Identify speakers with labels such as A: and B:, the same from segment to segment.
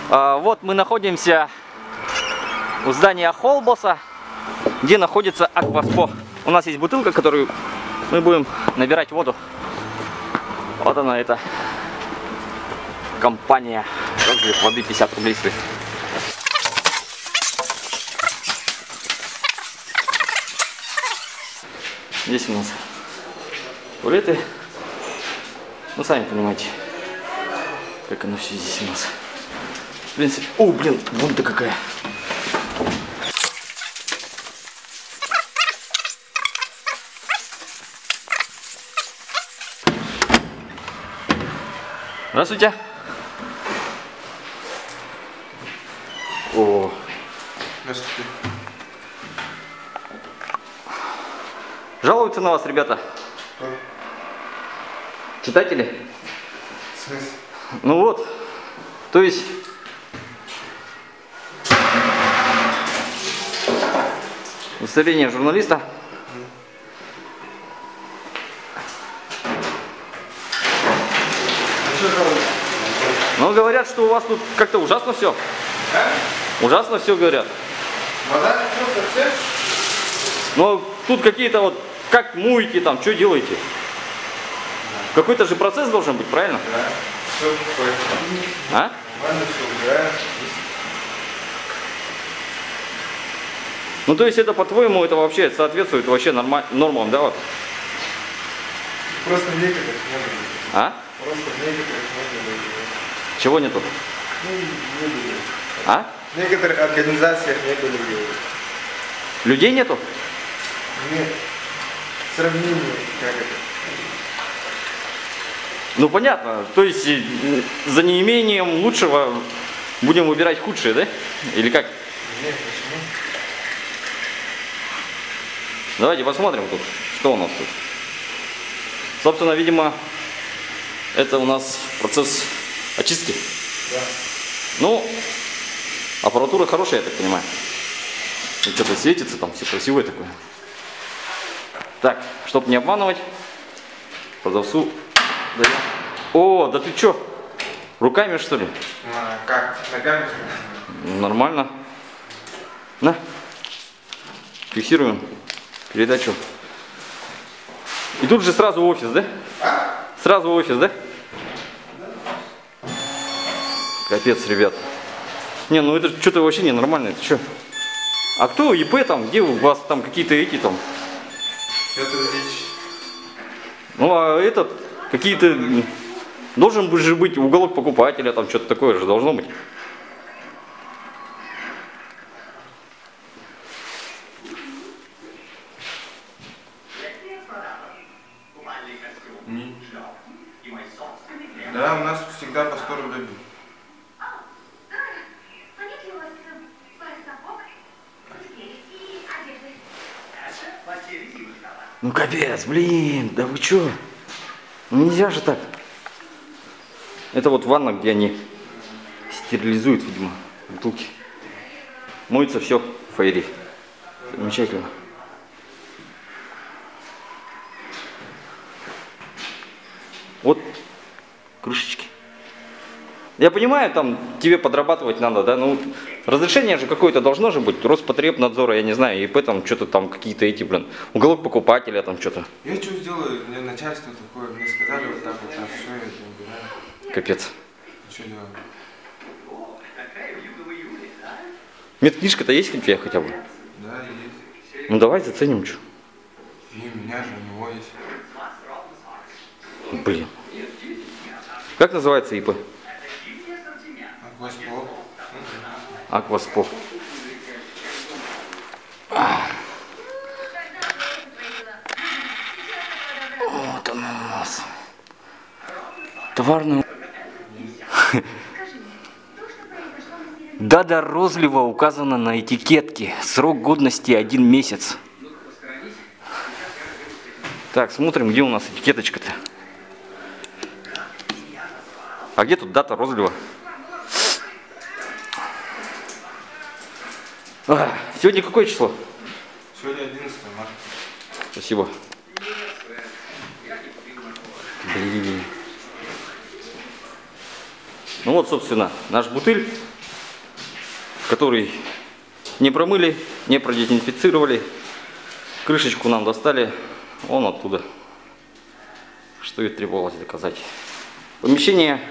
A: Вот мы находимся у здания Холбоса, где находится Акваспо. У нас есть бутылка, которую мы будем набирать воду. Вот она, эта компания. Разлив воды 50 рублей стоит. Здесь у нас туалеты. Ну, сами понимаете, как оно все здесь у нас. В принципе, о, блин, вон-то какая. Здравствуйте. О.
B: Здравствуйте.
A: Жалуются на вас, ребята.
B: Кто?
A: Читатели?
B: В смысле?
A: Ну вот. То есть... Удостоверение журналиста. Ну, говорят, что у вас тут как-то ужасно все. А? Ужасно все говорят.
B: Вода не совсем?
A: Но тут какие-то вот, как моете там, что делаете? Да. Какой-то же процесс должен быть, правильно?
B: Да. Все такое.
A: А?
B: Ладно, все убираем.
A: Ну, то есть это, по-твоему, это вообще соответствует вообще нормам, да? Вот?
B: Просто некоторых не было.
A: А?
B: Просто некоторых не было.
A: Чего нету?
B: Ну, не было.
A: А?
B: В некоторых организациях не было.
A: Людей нету?
B: Нет. Сравнение, как это?
A: Ну, понятно. То есть за неимением лучшего будем выбирать худшее, да? Или как?
B: Нет, почему?
A: Давайте посмотрим тут, что у нас тут. Собственно, видимо, это у нас процесс очистки.
B: Да.
A: Ну, аппаратура хорошая, я так понимаю. И что-то светится там, все красивое такое. Так, чтобы не обманывать, продавцу даем. О, да ты чё? Руками, что ли?
B: А, как? Ногами?
A: Нормально. На. Фиксируем передачу. И тут же сразу в офис, да? Сразу в офис, да? Капец, ребят. Не, ну это что-то вообще ненормально. Это что? А кто ИП там? Где у вас там какие-то эти там?
B: Это вещь.
A: Ну а этот, какие-то... Должен же быть уголок покупателя, там что-то такое же должно быть.
B: Да, у нас всегда по 100 рублей.
A: Ну капец, блин, да вы чё? Ну нельзя же так. Это вот ванна, где они стерилизуют, видимо, бутылки. Моется все в фейри. Замечательно. Вот крышечки. Я понимаю, там тебе подрабатывать надо, да? Ну, разрешение же какое-то должно же быть. Роспотребнадзора, я не знаю, ИП там что-то там какие-то эти, блин, уголок покупателя там что-то.
B: Я что сделаю? Мне начальство такое, мне сказали вот так, все, я не убираю.
A: Капец.
B: Что делать?
A: Медкнижка-то есть у тебя хотя бы?
B: Да, есть.
A: Ну давай заценим, что.
B: И у меня же у него есть.
A: Блин. Как называется ИП?
B: Акваспо.
A: Акваспо. Вот он у нас. Товарный. Дата розлива указана на этикетке. Срок годности 1 месяц. Так, смотрим, где у нас этикеточка-то. А где тут дата розлива? Сегодня какое число?
B: Сегодня 11 марта.
A: Спасибо. Блин. Ну вот, собственно, наш бутыль. который не промыли, не продезинфицировали. Крышечку нам достали вон оттуда, что и требовалось доказать. Помещение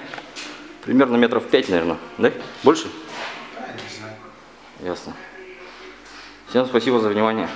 A: примерно метров 5, наверное, да? Больше?
B: Да, не знаю.
A: Ясно. Всем спасибо за внимание.